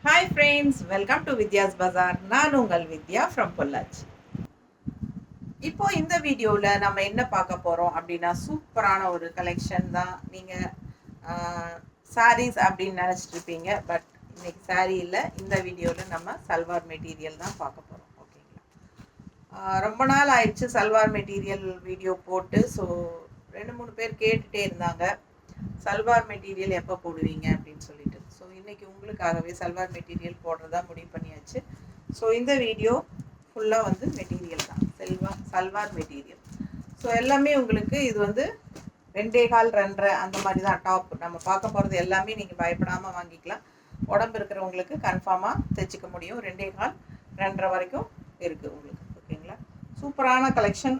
Hi friends, welcome to Vidya's Bazaar. நான் உங்கள் வித்யா from Pollachi. இப்போ இந்த வீடியோவில் நம்ம என்ன பார்க்க போகிறோம் அப்படின்னா, சூப்பரான ஒரு கலெக்ஷன் தான். நீங்கள் சாரீஸ் அப்படின்னு நினச்சிட்டு இருப்பீங்க, பட் இன்னைக்கு சாரீ இல்லை. இந்த வீடியோவில் நம்ம சல்வார் மெட்டீரியல் தான் பார்க்க போகிறோம். ஓகேங்களா? ரொம்ப நாள் ஆயிடுச்சு சல்வார் மெட்டீரியல் வீடியோ போட்டு. ஸோ 2-3 பேர் கேட்டுகிட்டே இருந்தாங்க, சல்வார் மெட்டீரியல் எப்போ போடுவீங்க அப்படின்னு சொல்லிட்டு. ஸோ இன்றைக்கி உங்களுக்காகவே சல்வார் மெட்டீரியல் போடுறதா முடிவு பண்ணியாச்சு. ஸோ இந்த வீடியோ ஃபுல்லாக வந்து மெட்டீரியல் தான், சல்வார் மெட்டீரியல். ஸோ எல்லாமே உங்களுக்கு இது வந்து 2.25 2.5 அந்த மாதிரி தான் டாப். நம்ம பார்க்க போகிறது எல்லாமே நீங்கள் பயப்படாமல் வாங்கிக்கலாம். உடம்பு இருக்கிறவங்களுக்கு கன்ஃபார்மாக தைச்சிக்க முடியும். 2.25 2.5 வரைக்கும் இருக்குது உங்களுக்கு. ஓகேங்களா? சூப்பரான கலெக்ஷன்.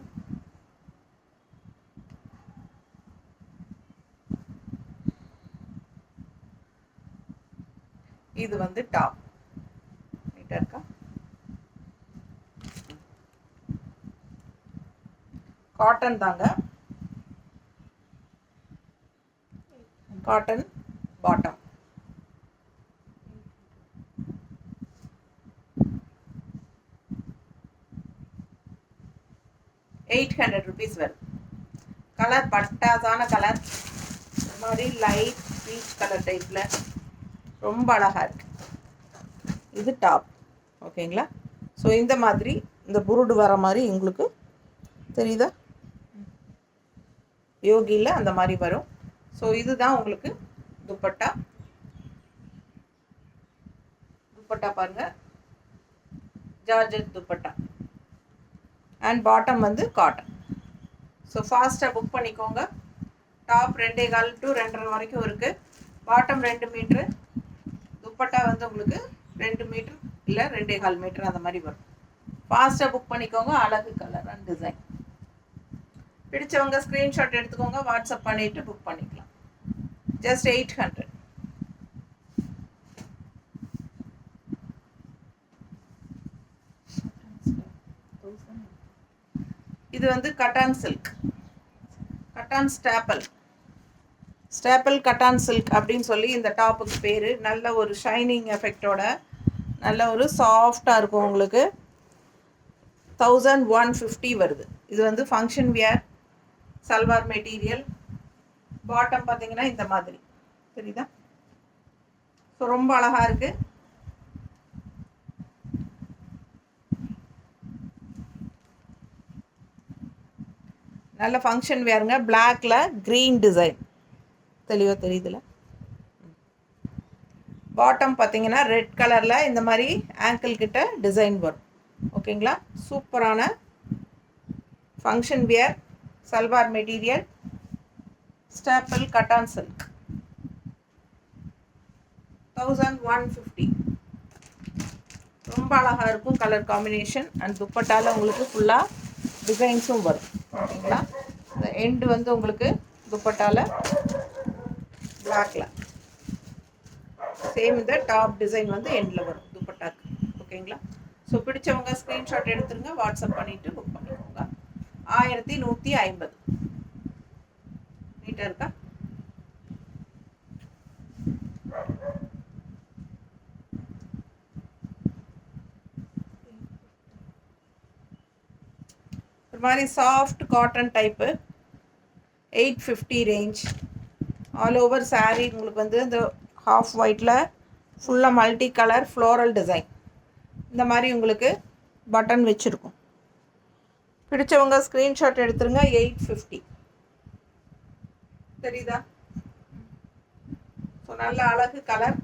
இது வந்து டாப். நீட்டாக இருக்கா? காட்டன் தாங்க, காட்டன் பாட்டம். ₹800 வருது. கலர் பட்டாசான கலர், இந்த மாதிரி லைட் பீச் கலர் டைப்பில் ரொம்ப அழகாக இருக்குது. இது டாப். ஓகேங்களா? ஸோ இந்த மாதிரி இந்த புருடு வர மாதிரி உங்களுக்கு தெரியுதா? யோகியில் அந்த மாதிரி வரும். ஸோ இதுதான் உங்களுக்கு துப்பட்டா. துப்பட்டா பாருங்கள், ஜார்ஜெட் துப்பட்டா. அண்ட் பாட்டம் வந்து காட்டன். ஸோ ஃபாஸ்ட்டாக புக் பண்ணிக்கோங்க. டாப் 2.25 to 2.5 வரைக்கும் இருக்குது. பாட்டம் 2 மீட்ரு, துப்பட்டா வந்து உங்களுக்கு 2 மீட்ரு இல்லை 2.25 மீட்ரு அந்த மாதிரி வரும். ஃபாஸ்ட்டாக புக் பண்ணிக்கோங்க. அழகு கலர் அண்ட் டிசைன். பிடிச்சவங்க ஸ்க்ரீன்ஷாட் எடுத்துக்கோங்க, வாட்ஸ்அப் பண்ணிவிட்டு புக் பண்ணிக்கலாம். ஜஸ்ட் 800. இது வந்து கட்டான் சில்க், கட்டான் ஸ்டேப்பிள் கட்டான் சில்க் அப்படின்னு சொல்லி இந்த டாப்புக்கு பேர். நல்ல ஒரு ஷைனிங் எஃபெக்டோட நல்ல ஒரு சாஃப்டாக இருக்கும் உங்களுக்கு. 1150 வருது. இது வந்து function wear salwar material. Bottom பார்த்தீங்கன்னா இந்த மாதிரி தெரியுதா? ஸோ ரொம்ப அழகாக இருக்குது. நல்ல ஃபங்க்ஷன் வேறுங்க. பிளாக்ல க்ரீன் டிசைன் தெளிவாக தெரியுதுல. பாட்டம் பார்த்தீங்கன்னா ரெட் கலரில் இந்த மாதிரி ஆங்கிள் கிட்ட டிசைன் வரும். ஓகேங்களா? சூப்பரான function wear salwar material staple cotton silk. 1150. ரொம்ப அழகாக இருக்கும் கலர் காம்பினேஷன். அண்ட் துப்பட்டாவில் உங்களுக்கு ஃபுல்லாக டிசைன்ஸும் வரும். ஓகேங்களா? இந்த எண்டு வந்து உங்களுக்கு துப்பட்டாவில் பிளாக்கில் சேம் இந்த டாப் டிசைன் வந்து எண்டில் வரும் துப்பட்டாக்கு. ஓகேங்களா? ஸோ பிடிச்சவங்க ஸ்க்ரீன்ஷாட் எடுத்துருங்க, வாட்ஸ்அப் பண்ணிவிட்டு புக் பண்ணிக்கோங்க. 1150. நீட்டாக இருக்கா? ஒரு மாதிரி soft cotton type. 850 range. All over sari உங்களுக்கு வந்து இந்த ஹாஃப் ஒயிட்டில் ஃபுல்லாக மல்டி கலர் ஃப்ளோரல் டிசைன் இந்த மாதிரி உங்களுக்கு பட்டன் வச்சுருக்கும். பிடிச்சவங்க ஸ்க்ரீன்ஷாட் எடுத்துருங்க. 850 தெரியுதா? ஸோ நல்ல அழகு கலர்.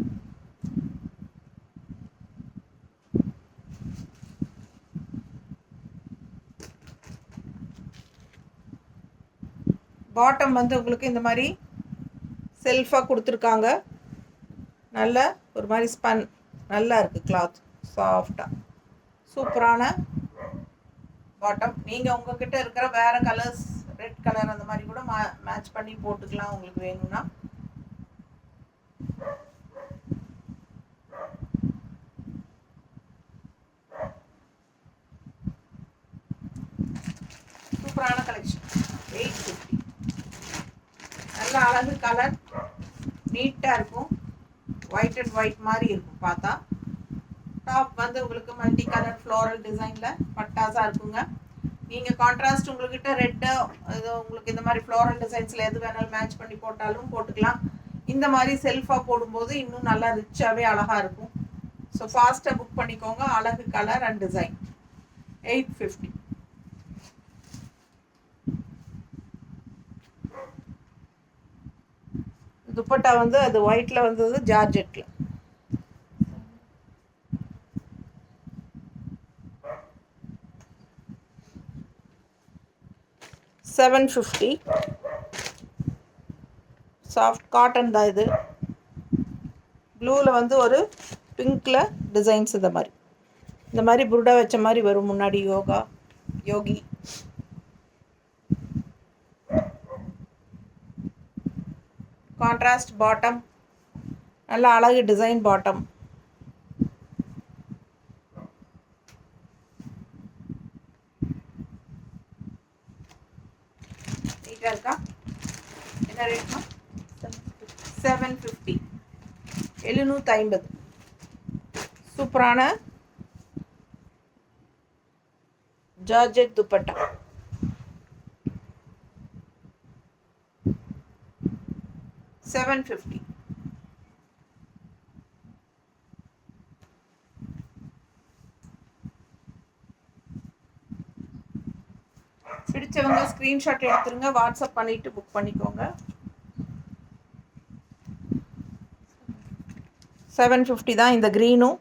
பாட்டம் வந்து உங்களுக்கு இந்த மாதிரி செல்ஃபாக கொடுத்துருக்காங்க. நல்ல ஒரு மாதிரி ஸ்பன் நல்லா இருக்குது. கிளாத் சாஃப்டாக சூப்பரான பாட்டம். நீங்கள் உங்ககிட்ட இருக்கிற வேறு கலர்ஸ், ரெட் கலர் அந்த மாதிரி கூட மேட்ச் பண்ணி போட்டுக்கலாம் உங்களுக்கு வேணும்னா. சூப்பரான கலெக்ஷன். 850. நல்ல அழகு கலர், நீட்டாக இருக்கும். ஒயிட் அண்ட் ஒயிட் மாதிரி இருக்கும் பார்த்தா. டாப் வந்து உங்களுக்கு மல்டி கலர் ஃப்ளோரல் டிசைனில் பட்டாஸாக இருக்குங்க. நீங்கள் கான்ட்ராஸ்ட் உங்கள்கிட்ட ரெட்டு இது உங்களுக்கு இந்த மாதிரி ஃப்ளோரல் டிசைன்ஸில் எது வேணாலும் மேட்ச் பண்ணி போட்டாலும் போட்டுக்கலாம். இந்த மாதிரி செல்ஃபாக போடும்போது இன்னும் நல்லா ரிச்சாகவே அழகாக இருக்கும். ஸோ ஃபாஸ்ட்டாக புக் பண்ணிக்கோங்க. அழகு கலர் அண்ட் டிசைன். 850. துப்பட்டா வந்து அது ஒயிட்டில் வந்தது, ஜார்ஜெட்டில். $750. சாஃப்ட் காட்டன் தான் இது. ப்ளூவில் வந்து ஒரு பிங்க்கில் டிசைன்ஸ் இந்த மாதிரி புருடா வச்ச மாதிரி வரும் முன்னாடி. யோகி கான்ட்ராஸ்ட் பாட்டம், நல்ல அழகு டிசைன் பாட்டம். நீட்டாக இருக்கா? என்ன ரேட்மா? 750. 750. சூப்பரான ஜார்ஜெட் துப்பட்டா. $750. பிடிச்சவங்க ஸ்க்ரீன்ஷாட் எடுத்துருங்க, வாட்ஸ்அப் பண்ணிட்டு புக் பண்ணிக்கோங்க. 750 தான் இந்த க்ரீனும்.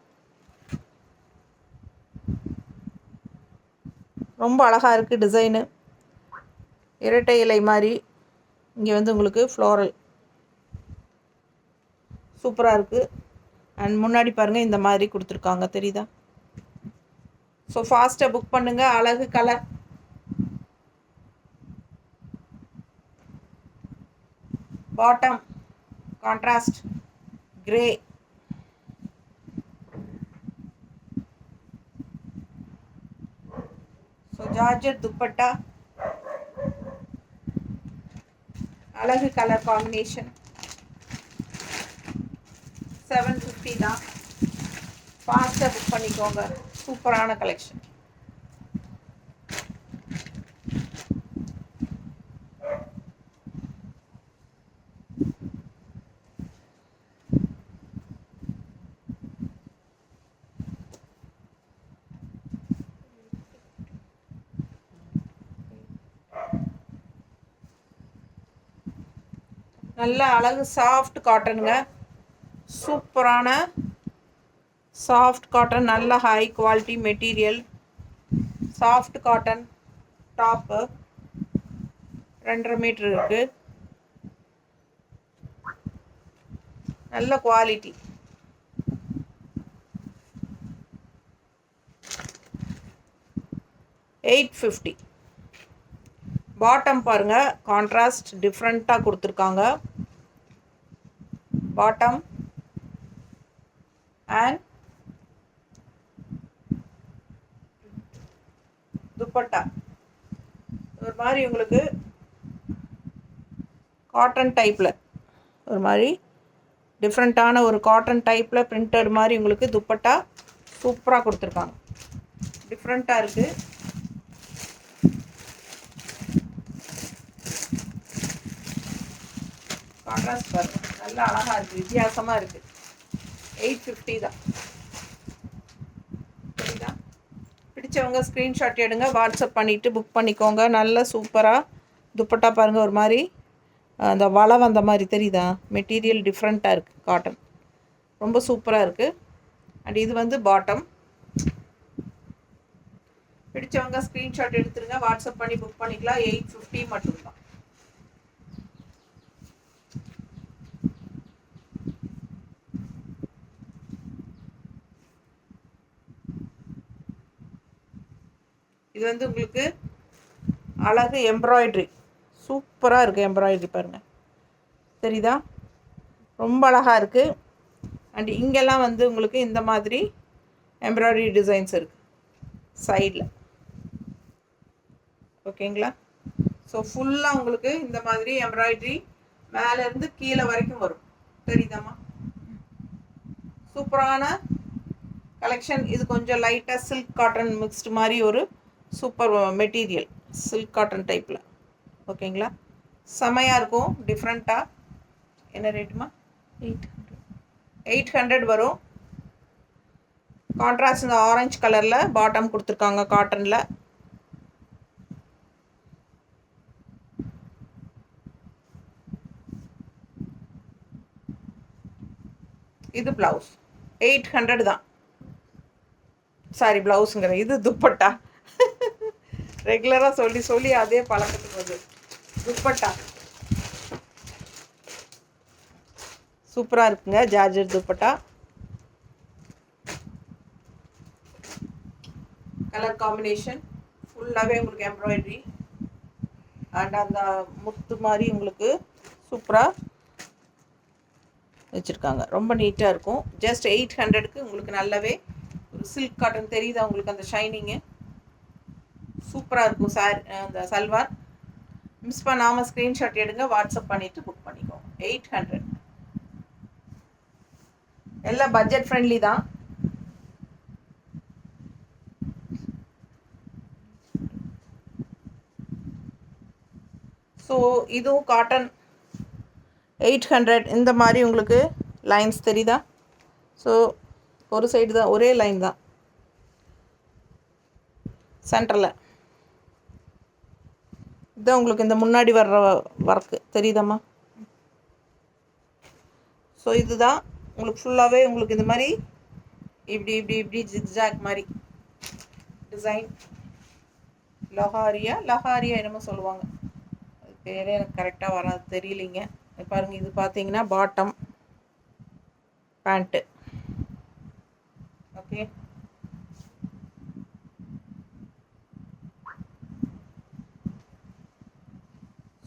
ரொம்ப அழகாக இருக்குது டிசைனு. இரட்டை இலை மாதிரி இங்கே வந்து உங்களுக்கு ஃப்ளோரல் சூப்பராக இருக்குது. அண்ட் முன்னாடி பாருங்கள் இந்த மாதிரி கொடுத்துருக்காங்க, தெரியுதா? ஸோ ஃபாஸ்ட்டாக புக் பண்ணுங்கள். அழகு colour. Bottom contrast grey. So georgette dupatta, அழகு கலர் காம்பினேஷன். 750 தான். ஃபாஸ்ட்டாக புக் பண்ணிக்கோங்க. சூப்பரான கலெக்ஷன். நல்ல அழகு சாஃப்ட் காட்டனுங்க. சூப்பரான சாஃப்ட் காட்டன், நல்ல high quality material. Soft cotton top 2.5 metre இருக்குது. நல்ல குவாலிட்டி. $850. பாட்டம் பாருங்கள், கான்ட்ராஸ்ட் டிஃப்ரெண்ட்டாக கொடுத்துருக்காங்க. பாட்டம் அண்ட் துப்பட்டா ஒரு மாதிரி உங்களுக்கு காட்டன் டைப்பில் ஒரு மாதிரி டிஃப்ரெண்ட்டான ஒரு காட்டன் டைப்பில் பிரிண்டட் மாதிரி உங்களுக்கு துப்பட்டா சூப்பராக கொடுத்துருக்காங்க. டிஃப்ரெண்ட்டாக இருக்குது. கான்ட்ராஸ்ட் பாருங்க, நல்லா அழகாக இருக்குது, வித்தியாசமாக இருக்குது. 850 தான். சரிதா? பிடிச்சவங்க ஸ்க்ரீன்ஷாட் எடுங்க, வாட்ஸ்அப் பண்ணிவிட்டு புக் பண்ணிக்கோங்க. நல்ல சூப்பராக துப்பட்டா பாருங்கள், ஒரு மாதிரி அந்த வலை வந்த மாதிரி தெரியுதா? மெட்டீரியல் டிஃப்ரெண்ட்டாக இருக்குது, காட்டன் ரொம்ப சூப்பராக இருக்குது. அண்ட் இது வந்து பாட்டம். பிடிச்சவங்க ஸ்க்ரீன்ஷாட் எடுத்துருங்க, வாட்ஸ்அப் பண்ணி புக் பண்ணிக்கலாம். 850 மட்டும்தான். இது வந்து உங்களுக்கு அழகு எம்ப்ராய்ட்ரி, சூப்பராக இருக்குது. எம்ப்ராய்ட்ரி பாருங்கள், தெரியுதா? ரொம்ப அழகாக இருக்குது. அண்ட் இங்கெல்லாம் வந்து உங்களுக்கு இந்த மாதிரி எம்ப்ராய்டரி டிசைன்ஸ் இருக்குது சைடில். ஓகேங்களா? ஸோ ஃபுல்லாக உங்களுக்கு இந்த மாதிரி எம்ப்ராய்ட்ரி மேலேருந்து கீழே வரைக்கும் வரும். தெரியுதாம்மா? சூப்பரான கலெக்ஷன். இது கொஞ்சம் லைட்டாக சில்க் காட்டன் மிக்ஸ்டு மாதிரி ஒரு சூப்பர் மெட்டீரியல், சில்க் காட்டன் டைப்பில். ஓகேங்களா, செமையாக இருக்கும், டிஃப்ரெண்ட்டாக. என்ன ரேட்டுமா? 800 வரும். கான்ட்ராஸ்ட் இந்த ஆரஞ்சு கலரில் பாட்டம் கொடுத்துருக்காங்க, காட்டனில். இது ப்ளவுஸ் 800 தான். சாரி, ப்ளவுஸுங்கிற இது துப்பட்டா. ரெகுலராக சொல்லி சொல்லி அதே பழக்கத்துக்கு வருது. துப்பட்டா சூப்பராக இருக்குங்க, ஜார்ஜெட் துப்பட்டா. கலர் காம்பினேஷன் ஃபுல்லாகவே உங்களுக்கு எம்ப்ராய்டரி அண்ட் அந்த முத்து மாதிரி உங்களுக்கு சூப்பராக வச்சுருக்காங்க. ரொம்ப நீட்டாக இருக்கும். ஜஸ்ட் 800க்கு உங்களுக்கு நல்லாவே ஒரு சில்க் காட்டன் தெரியுதா உங்களுக்கு, அந்த ஷைனிங்கு சூப்பராக இருக்கும். அந்த சல்வார் மிஸ் பண்ணாமல் ஸ்க்ரீன்ஷாட் எடுங்க, வாட்ஸ்அப் பண்ணிவிட்டு புக் பண்ணிக்கோங்க. 800 எல்லாம் பட்ஜெட் ஃப்ரெண்ட்லி தான். ஸோ இதுவும் காட்டன் 800. இந்த மாதிரி உங்களுக்கு லைன்ஸ் தெரியுதா? ஸோ ஒரு சைடு தான், ஒரே லைன் தான் சென்டரில். இதுதான் உங்களுக்கு இந்த முன்னாடி வர்ற ஒர்க்கு தெரியுதாம்மா? ஸோ இதுதான் உங்களுக்கு ஃபுல்லாகவே உங்களுக்கு இந்த மாதிரி இப்படி இப்படி இப்படி ஜிக்ஜாக் மாதிரி டிசைன். லஹாரியா என்னமோ சொல்லுவாங்க, அது பேரே எனக்கு கரெக்டாக வராது, தெரியலிங்க. பாருங்கள், இது பார்த்தீங்கன்னா பாட்டம் பேண்ட்டு. ஓகே,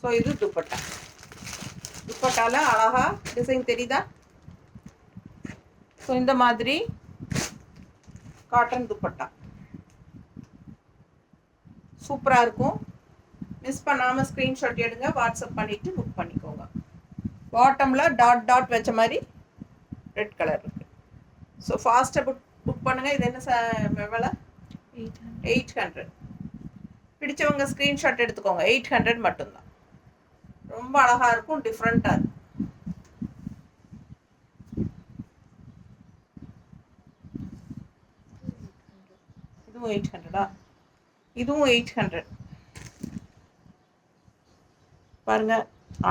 ஸோ இது துப்பட்டா. துப்பட்டால அழகா டிசைன் தெரியுதா? ஸோ இந்த மாதிரி காட்டன் துப்பட்டா சூப்பராக இருக்கும். மிஸ் பண்ணாமல் ஸ்க்ரீன்ஷாட் எடுங்க, வாட்ஸ்அப் பண்ணிவிட்டு புக் பண்ணிக்கோங்க. பாட்டமில் டாட் டாட் வச்ச மாதிரி ரெட் கலர் இருக்குது. ஸோ ஃபாஸ்ட்டாக புக் பண்ணுங்கள். இது என்ன விலை? 800. பிடிச்சவங்க ஸ்க்ரீன்ஷாட் எடுத்துக்கோங்க. 800 மட்டும்தான். ரொம்ப அழகாக இருக்கும், டிஃப்ரெண்ட்டாக இருக்கும். இதுவும் 800. இதுவும் 800. பாருங்க,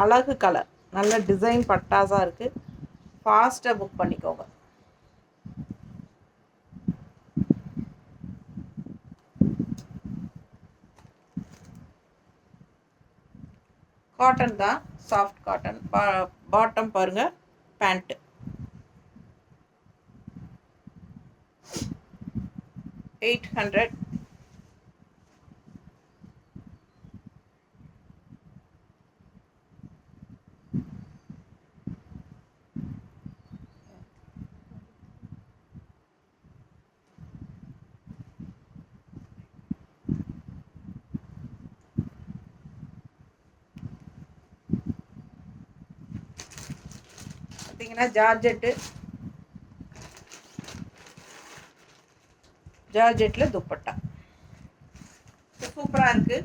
அழகு கலர், நல்ல டிசைன் பட்டாஸாக இருக்குது. ஃபாஸ்ட்டாக புக் பண்ணிக்கோங்க. காட்டன் தான், சாஃப்ட் காட்டன். பாட்டம் பாருங்க, பேண்ட்டு. $800. பார்த்தீங்கன்னா ஜார்ஜெட்டில் துப்பட்டா சூப்பராக இருக்குது.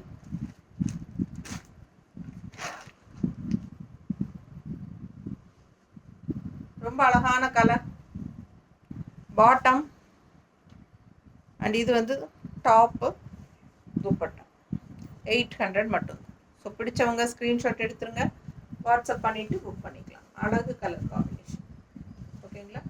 ரொம்ப அழகான கலர். பாட்டம் அண்ட் இது வந்து டாப்பு, துப்பட்டா 800 மட்டும். ஸோ பிடிச்சவங்க ஸ்க்ரீன்ஷாட் எடுத்துருங்க, வாட்ஸ்அப் பண்ணிவிட்டு புக் பண்ணிக்கலாம். அழகு கலர் காம்பினேஷன். ஓகேங்களா?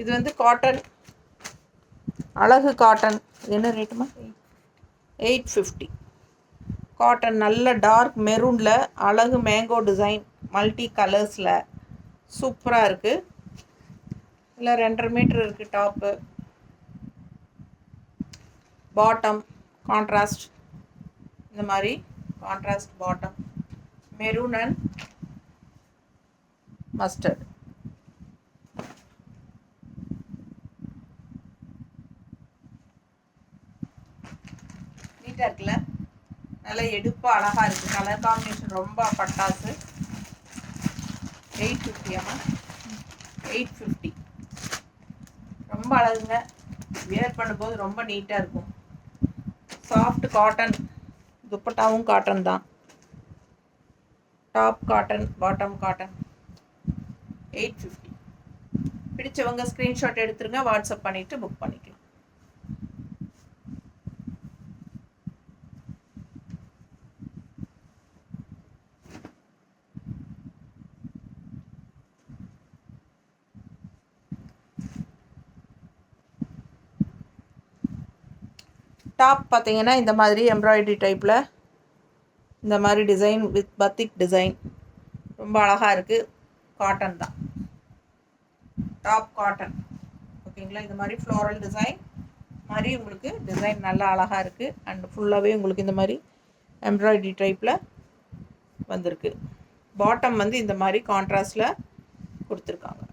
இது வந்து காட்டன், அழகு காட்டன். இது என்ன ரேட்டுமா? 850. காட்டன், நல்ல டார்க் மெரூனில் அழகு மேங்கோ டிசைன், மல்டி கலர்ஸில் சூப்பராக இருக்குது. இல்லை 2.5 மீட்டர் இருக்குது டாப்பு. பாட்டம் கான்ட்ராஸ்ட், இந்த மாதிரி contrast bottom, maroon and mustard. நீட்டாக இருக்குல்ல, நல்லா எடுப்பாக அழகாக இருக்குது. கலர் காம்பினேஷன் ரொம்ப பட்டாசு. 850 ஆமா, 850. ரொம்ப அழகுங்க. வியர் பண்ணும்போது ரொம்ப நீட்டாக இருக்கும். சாஃப்ட் காட்டன், துப்பட்டாவும் காட்டன் தான். Top cotton, bottom cotton. 850. பிடிச்சவங்க ஸ்க்ரீன்ஷாட் எடுத்துருங்க, வாட்ஸ்அப் பண்ணிவிட்டு புக் பண்ணிக்கலாம். டாப் பார்த்தீங்கன்னா இந்த மாதிரி எம்ப்ராய்டரி டைப்பில் இந்த மாதிரி டிசைன் வித் பத்திக் டிசைன் ரொம்ப அழகாக இருக்குது. காட்டன் தான், டாப் காட்டன். ஓகேங்களா, இந்த மாதிரி ஃப்ளோரல் டிசைன் மாதிரி உங்களுக்கு டிசைன் நல்லா அழகாக இருக்குது. அண்ட் ஃபுல்லாகவே உங்களுக்கு இந்த மாதிரி எம்ப்ராய்டரி டைப்பில் வந்திருக்கு. பாட்டம் வந்து இந்த மாதிரி கான்ட்ராஸ்டில் கொடுத்துருக்காங்க.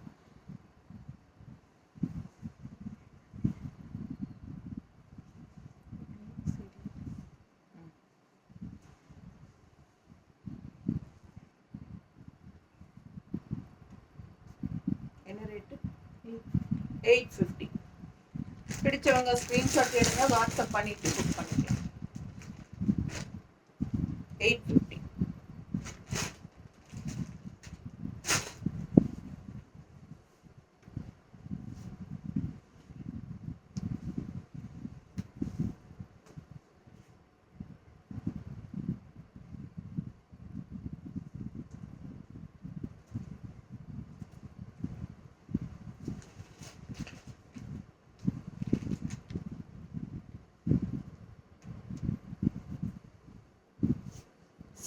என்ன ரேட்டு? 850. பிடிச்சவங்க ஸ்க்ரீன்ஷாட் எடுங்க, வாட்ஸ்அப் பண்ணிவிட்டு புக் பண்ணிக்கலாம். 850.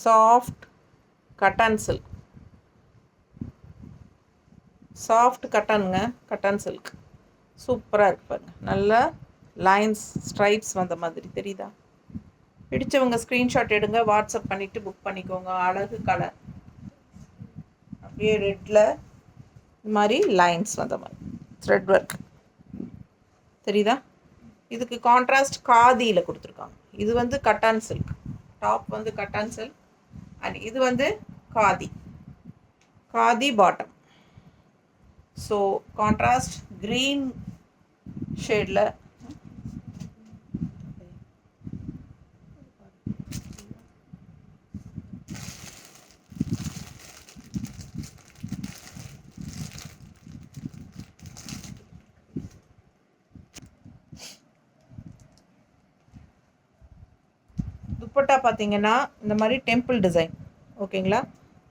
சாஃப்ட் கட்டன் சில்க், சாஃப்ட் கட்டனுங்க, கட்டன் சில்க் சூப்பராக இருக்கு பாருங்க. நல்ல லைன்ஸ் ஸ்ட்ரைப்ஸ் வந்த மாதிரி தெரியுதா? பிடிச்சவங்க ஸ்க்ரீன்ஷாட் எடுங்க, வாட்ஸ்அப் பண்ணிவிட்டு புக் பண்ணிக்கோங்க. அழகு கலர், அப்படியே ரெட்டில் இந்த மாதிரி லைன்ஸ் வந்த மாதிரி த்ரெட் ஒர்க் தெரியுதா? இதுக்கு கான்ட்ராஸ்ட் காதியில் கொடுத்துருக்காங்க. இது வந்து கட்டான் சில்க், டாப் வந்து கட்டான் சில்க், அண்ட் இது வந்து khadi, khadi bottom. So contrast green ஷேடில் துப்பட்டா பார்த்தீங்கன்னா இந்த மாதிரி டெம்பிள் டிசைன். ஓகேங்களா,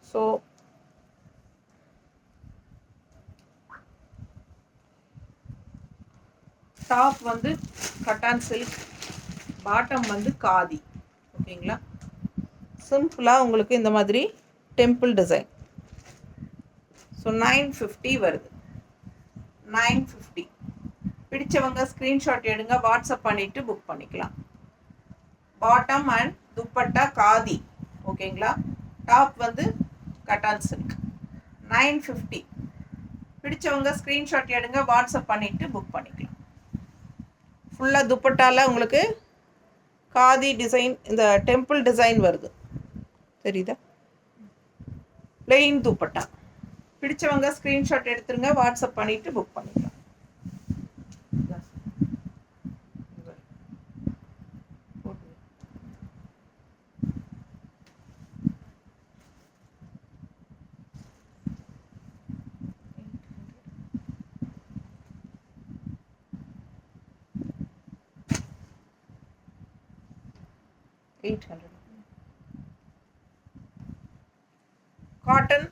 ஸோ டாப் வந்து கட்டான் சில்க், பாட்டம் வந்து காதி. ஓகேங்களா, சிம்பிளாக உங்களுக்கு இந்த மாதிரி டெம்பிள் டிசைன். ஸோ 950 வருது. 950. பிடிச்சவங்க ஸ்க்ரீன்ஷாட் எடுங்க, வாட்ஸ்அப் பண்ணிவிட்டு புக் பண்ணிக்கலாம். Bottom and dupatta khadi. ஓகேங்களா, டாப் வந்து கட்டான் சில்க். 950. பிடிச்சவங்க ஸ்க்ரீன்ஷாட் எடுங்க, வாட்ஸ்அப் பண்ணிவிட்டு புக் பண்ணிக்கலாம். ஃபுல்லாக துப்பட்டாவில் உங்களுக்கு காதி டிசைன், இந்த டெம்பிள் டிசைன் வருது தெரியுதா? பிளெயின் துப்பட்டா. பிடிச்சவங்க ஸ்க்ரீன்ஷாட் எடுத்துருங்க, வாட்ஸ்அப் பண்ணிவிட்டு புக் பண்ணிக்கலாம். $800. காட்டன்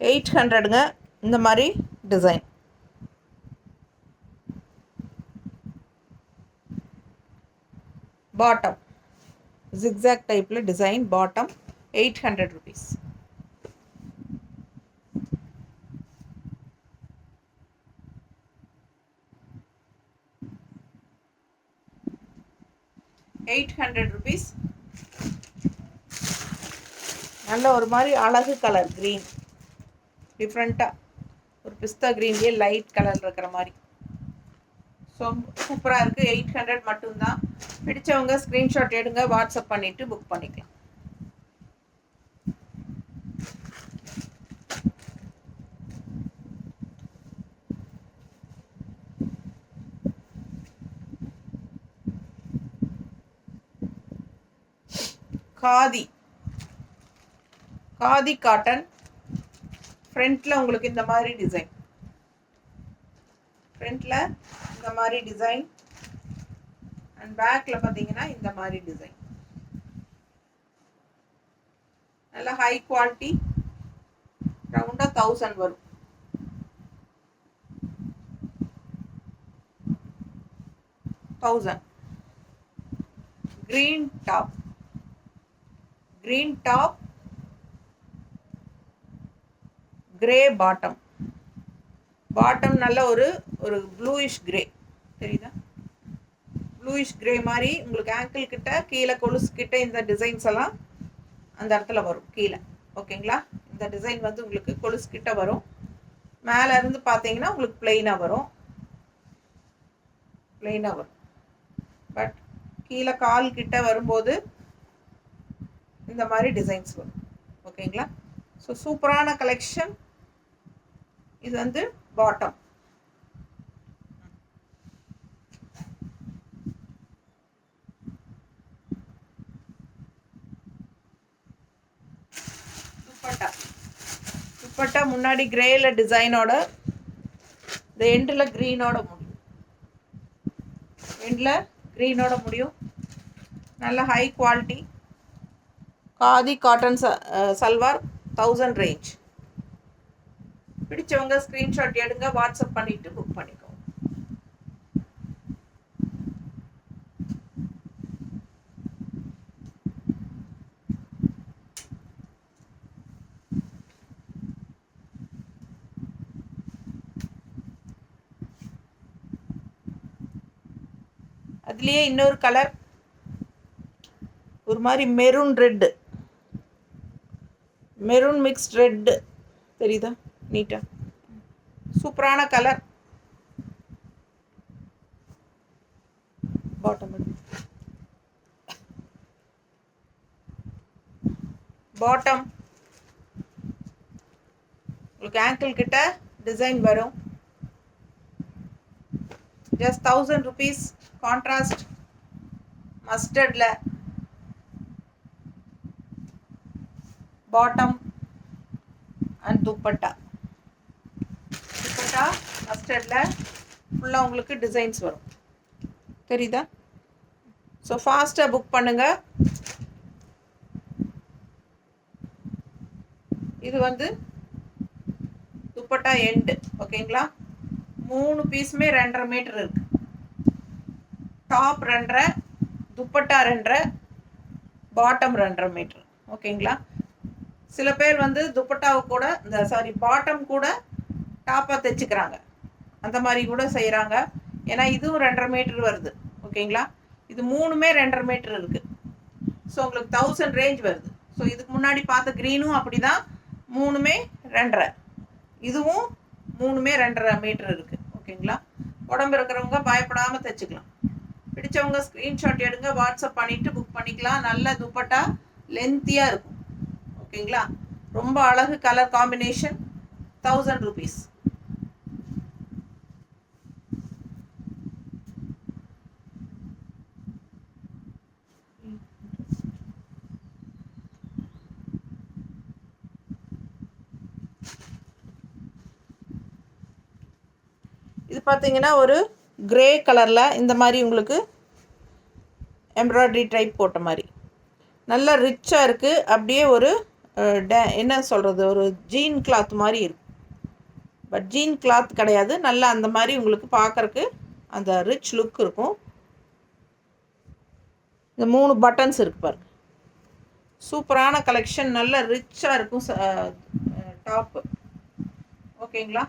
800ங்க. இந்த மாதிரி டிசைன் பாட்டம் ஜிக்ஸாக் டைப்பில் டிசைன் பாட்டம். 800 rupees. ₹800. நல்ல ஒரு மாதிரி அழகு கலர் க்ரீன், டிஃப்ரெண்ட்டாக ஒரு பிஸ்தா க்ரீன்லேயே லைட் கலர் இருக்கிற மாதிரி. ஸோ சூப்பராக இருக்குது. 800 மட்டும்தான். பிடிச்சவங்க ஸ்க்ரீன்ஷாட் எடுங்க, வாட்ஸ்அப் பண்ணிவிட்டு புக் பண்ணிக்கலாம். காதி காட்டன். ஃப்ரண்ட்டில் உங்களுக்கு இந்த மாதிரி டிசைன், ஃப்ரண்ட்டில் இந்த மாதிரி டிசைன் அண்ட் பேக்கில் பார்த்தீங்கன்னா இந்த மாதிரி டிசைன். நல்ல ஹை குவாலிட்டி, ரவுண்டாக 1000 வரும். green top, grey bottom நல்ல ஒரு ப்ளூயிஷ் கிரே தெரியுதா, ப்ளூயிஷ் கிரே மாதிரி உங்களுக்கு ஆங்கிள் கிட்ட கீழே கொலுசு கிட்ட இந்த டிசைன்ஸ் எல்லாம் அந்த இடத்துல வரும் கீழே. ஓகேங்களா, இந்த டிசைன் வந்து உங்களுக்கு கொலுசு கிட்ட வரும். மேலே இருந்து பார்த்தீங்கன்னா உங்களுக்கு பிளெயினாக வரும். பட் கீழே கால் கிட்ட வரும்போது இந்த மாதிரி டிசைன்ஸ் வரும். ஓகேங்களா, ஸோ சூப்பரான கலெக்ஷன். இது வந்து பாட்டம். துப்பட்டா முன்னாடி கிரேல டிசைனோட, இந்த எண்டில் க்ரீனோட முடியும். நல்ல high quality khadi cotton salwar, 1000 range. பிடிச்சவங்க ஸ்க்ரீன்ஷாட் எடுங்க, வாட்ஸ்அப் பண்ணிட்டு புக் பண்ணிக்கோங்க. அதுலேயே இன்னொரு கலர், ஒரு மாதிரி மெரூன் மிக்ஸ்ட் ரெட்டு தெரியுதா, நீட்டாக சூப்பரான கலர். பாட்டம் உங்களுக்கு ஆங்கிள் கிட்ட டிசைன் வரும். Just 1000 rupees. கான்ட்ராஸ்ட் மஸ்டர்டில் பாட்டம் அண்ட் துப்பட்டா மஸ்டர்டில் ஃபுல்லாக உங்களுக்கு டிசைன்ஸ் வரும். தெரியுதா? ஸோ ஃபாஸ்ட்டாக புக் பண்ணுங்கள். இது வந்து துப்பட்டா எண்டு. ஓகேங்களா, 3 பீஸுமே 2.5 மீட்டர் இருக்குது. Top 2.5, dupatta 2.5, bottom 2.5 metre. ஓகேங்களா, சில பேர் வந்து துப்பட்டாவை கூட பாட்டம் கூட டாப்பாக தைச்சிக்கிறாங்க, அந்த மாதிரி கூட செய்கிறாங்க. ஏன்னா இதுவும் 2.5 மீட்டர் வருது. ஓகேங்களா, இது 3மே 2.5 மீட்டர் இருக்குது. ஸோ உங்களுக்கு 1000 ரேஞ்ச் வருது. ஸோ இதுக்கு முன்னாடி பார்த்த க்ரீனும் அப்படி தான், 3மே 2.5, இதுவும் 3மே 2.5 மீட்டர் இருக்குது. ஓகேங்களா, உடம்பு இருக்கிறவங்க பயப்படாமல் தைச்சிக்கலாம். பிடிச்சவங்க ஸ்க்ரீன்ஷாட் எடுங்க, வாட்ஸ்அப் பண்ணிவிட்டு புக் பண்ணிக்கலாம். நல்ல துப்பட்டா, லென்த்தியாக இருக்கும். ஓகேங்களா, ரொம்ப அழகு கலர் காம்பினேஷன். 1000 rupees. இது பார்த்தீங்கன்னா ஒரு கிரே கலரில் இந்த மாதிரி உங்களுக்கு எம்ப்ராய்டரி டைப் போட்ட மாதிரி நல்லா ரிச்சாக இருக்குது. அப்படியே ஒரு என்ன சொல்கிறது, ஒரு ஜீன் கிளாத் மாதிரி இருக்கும். பட் ஜீன் கிளாத் கிடையாது, நல்லா அந்த மாதிரி உங்களுக்கு பார்க்குறக்கு அந்த ரிச் லுக் இருக்கும். இந்த 3 பட்டன்ஸ் இருக்குது பாருங்க. சூப்பரான கலெக்ஷன், நல்ல ரிச்சாக இருக்கும் டாப்பு. ஓகேங்களா?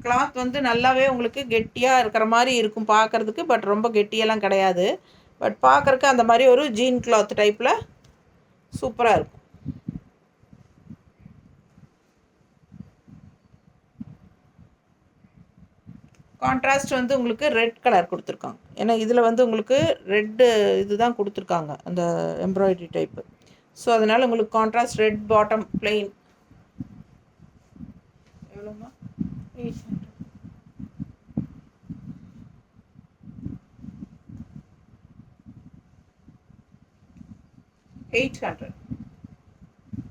கிளாத் வந்து நல்லாவே உங்களுக்கு கெட்டியாக இருக்கிற மாதிரி இருக்கும் பார்க்குறதுக்கு. பட் ரொம்ப கெட்டியெல்லாம் கிடையாது. பட் பார்க்குறக்கு அந்த மாதிரி ஒரு ஜீன் கிளாத் டைப்பில் சூப்பராக இருக்கும். கான்ட்ராஸ்ட் வந்து உங்களுக்கு ரெட் கலர் கொடுத்துருக்காங்க. ஏன்னா இதில் வந்து உங்களுக்கு ரெட்டு இதுதான் கொடுத்துருக்காங்க, அந்த எம்ப்ராய்டரி டைப்பு. ஸோ அதனால் உங்களுக்கு கான்ட்ராஸ்ட் ரெட் பாட்டம் பிளெயின். எவ்வளோமா? 800.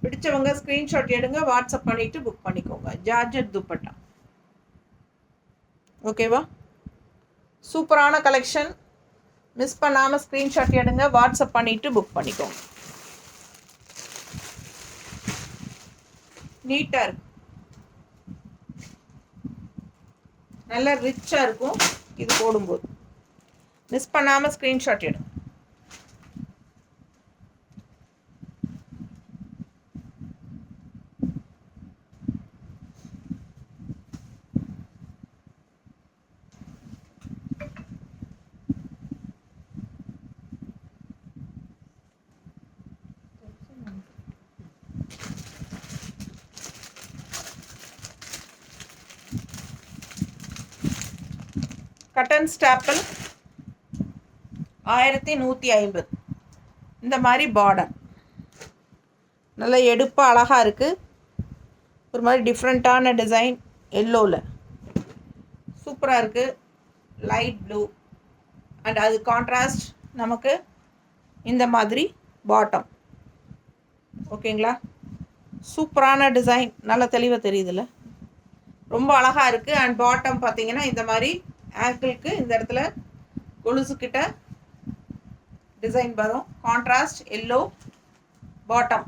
பிடிச்சவங்க ஸ்க்ரீன்ஷாட் எடுங்க, வாட்ஸ்அப் பண்ணிவிட்டு புக் பண்ணிக்கோங்க. ஜார்ஜெட் துப்பட்டா. ஓகேவா? சூப்பரான கலெக்ஷன். மிஸ் பண்ணாமல் ஸ்க்ரீன்ஷாட் எடுங்க, வாட்ஸ்அப் பண்ணிவிட்டு புக் பண்ணிக்கோங்க. நீட்டாக இருக்கும், நல்லா ரிச்சாக இருக்கும். இது போடும்போது மிஸ் பண்ணாமல் ஸ்க்ரீன்ஷாட் எடுங்க. கட்டன் ஸ்டாப்பிள் 1150. இந்த மாதிரி பார்டர் நல்லா எடுப்பாக அழகாக இருக்குது. ஒரு மாதிரி டிஃப்ரெண்ட்டான டிசைன், எல்லோவில் சூப்பராக இருக்குது. லைட் ப்ளூ அண்ட் அது கான்ட்ராஸ்ட் நமக்கு இந்த மாதிரி பாட்டம். ஓகேங்களா? சூப்பரான டிசைன், நல்லா தெளிவாக தெரியுதுல்ல, ரொம்ப அழகாக இருக்குது. அண்ட் பாட்டம் பார்த்தீங்கன்னா இந்த மாதிரி ஆங்கிளுக்கு இந்த இடத்துல கொலுசுக்கிட்ட டிசைன் வரும். Contrast yellow bottom.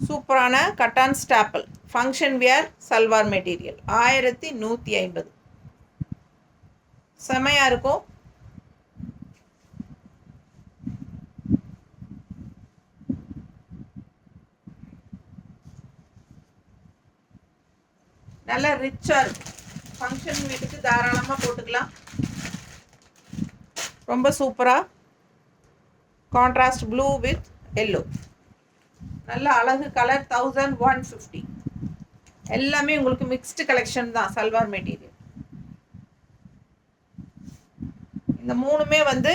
சூப்பரான cotton staple function wear salwar material. 1150. செமையாக இருக்கும். நல்லா ரிச்சாக இருக்கும். ஃபங்க்ஷன் வீட்டுக்கு தாராளமாக போட்டுக்கலாம். ரொம்ப சூப்பராக கான்ட்ராஸ்ட் ப்ளூ வித் எல்லோ, நல்ல அழகு கலர். 1150. எல்லாமே உங்களுக்கு மிக்ஸ்டு கலெக்ஷன் தான். சல்வார் மெட்டீரியல் இந்த மூணுமே வந்து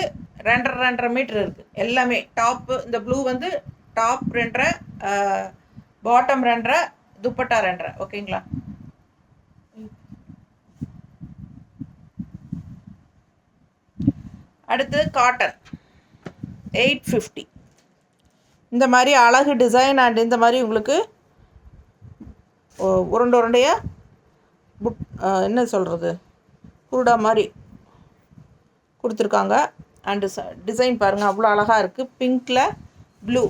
2.5 மீட்டர் இருக்குது. எல்லாமே டாப்பு, இந்த ப்ளூ வந்து டாப் 2.5, பாட்டம் 2.5, துப்பட்டா 2.5. ஓகேங்களா? அடுத்து காட்டன் 850. இந்த மாதிரி அழகு டிசைன் அண்ட் இந்த மாதிரி உங்களுக்கு உருண்டையாக என்ன சொல்கிறது, குருடா மாதிரி கொடுத்துருக்காங்க. அண்டு டிசைன் பாருங்கள், அவ்வளோ அழகாக இருக்குது. பிங்க்கில் ப்ளூ,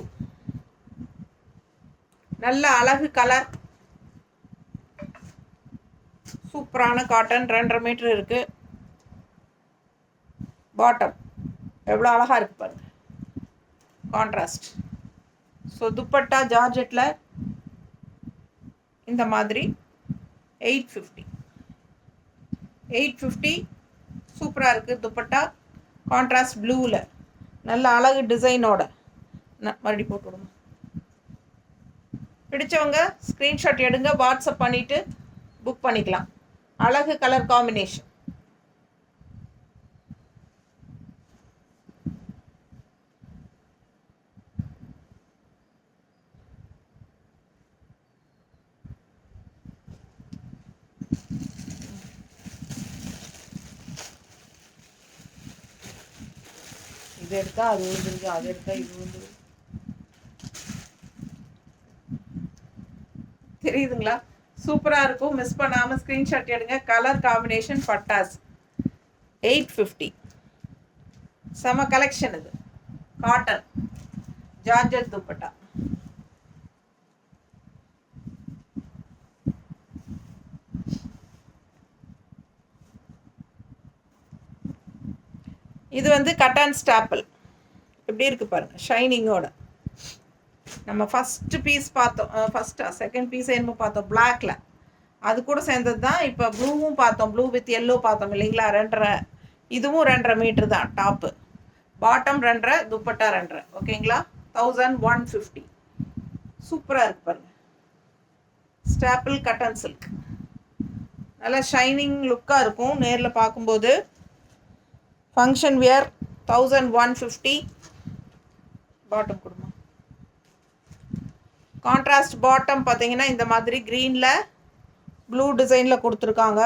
நல்ல அழகு கலர். சூப்பரான காட்டன், 2.5 மீட்டர் இருக்குது. பாட்டம் எவ்வளோ அழகாக இருக்குது பாருங்கள், கான்ட்ராஸ்ட். ஸோ துப்பட்டா ஜார்ஜெட்டில் இந்த மாதிரி 850. 850 சூப்பராக இருக்குது. துப்பட்டா கான்ட்ராஸ்ட் ப்ளூவில் நல்ல அழகு டிசைனோட. மறுபடியும் போட்டு விடுங்க. பிடிச்சவங்க ஸ்க்ரீன்ஷாட் எடுங்க, வாட்ஸ்அப் பண்ணிவிட்டு புக் பண்ணிக்கலாம். அழகு கலர் காம்பினேஷன். இது எடுத்தா அது விழுந்துருது, அது எடுத்தா இது விழுந்துருது. தெரியுதுங்களா? சூப்பராக இருக்கும். மிஸ் பண்ணாமல் ஸ்க்ரீன்ஷாட் எடுங்க. கலர் காம்பினேஷன் பட்டாஸ். 850. செம கலெக்ஷன் இது. Cotton georgette dupatta. இது வந்து கட்டான் ஸ்டாப்பிள் எப்படி இருக்குது பாருங்கள், ஷைனிங்கோட. நம்ம ஃபஸ்ட்டு பீஸ் பார்த்தோம், செகண்ட் பீஸ் என்னமோ பார்த்தோம் பிளாக்ல, அது கூட சேர்ந்தது தான். இப்போ ப்ளூவும் பார்த்தோம், ப்ளூ வித் எல்லோ பார்த்தோம் இல்லைங்களா, 2.5. இதுவும் 2.5 மீட்டர் தான் டாப்பு, பாட்டம் 2.5, துப்பட்டா 2.5. ஓகேங்களா, 1150. சூப்பராக இருக்கு பாருங்க. ஸ்டாப்பிள் கட்டன் சில்க், நல்லா ஷைனிங் லுக்காக இருக்கும் நேரில் பார்க்கும்போது. Function wear 1150. பாட்டம் கொடுமா. கான்ட்ராஸ்ட் பாட்டம் பார்த்தீங்கன்னா இந்த மாதிரி க்ரீனில் ப்ளூ டிசைனில் கொடுத்துருக்காங்க.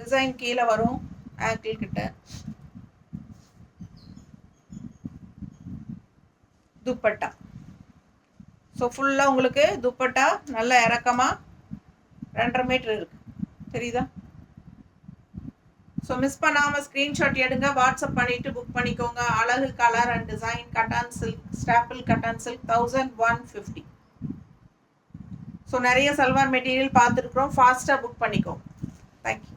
டிசைன் கீழே வரும் ஆங்கிள் கிட்ட. துப்பட்டா, ஸோ ஃபுல்லாக உங்களுக்கு துப்பட்டா நல்ல இறக்கமாக 2.5 மீட்டர் இருக்குது, தெரியுதா? ஸோ மிஸ் பண்ணாமல் ஸ்க்ரீன்ஷாட் எடுங்க, வாட்ஸ்அப் பண்ணிவிட்டு புக் பண்ணிக்கோங்க. அழகு colour and design cotton silk, staple cotton silk 1150. So நிறைய சல்வார் மெட்டீரியல் பார்த்துருக்குறோம், ஃபாஸ்ட்டாக புக் பண்ணிக்கோங்க. தேங்க்யூ.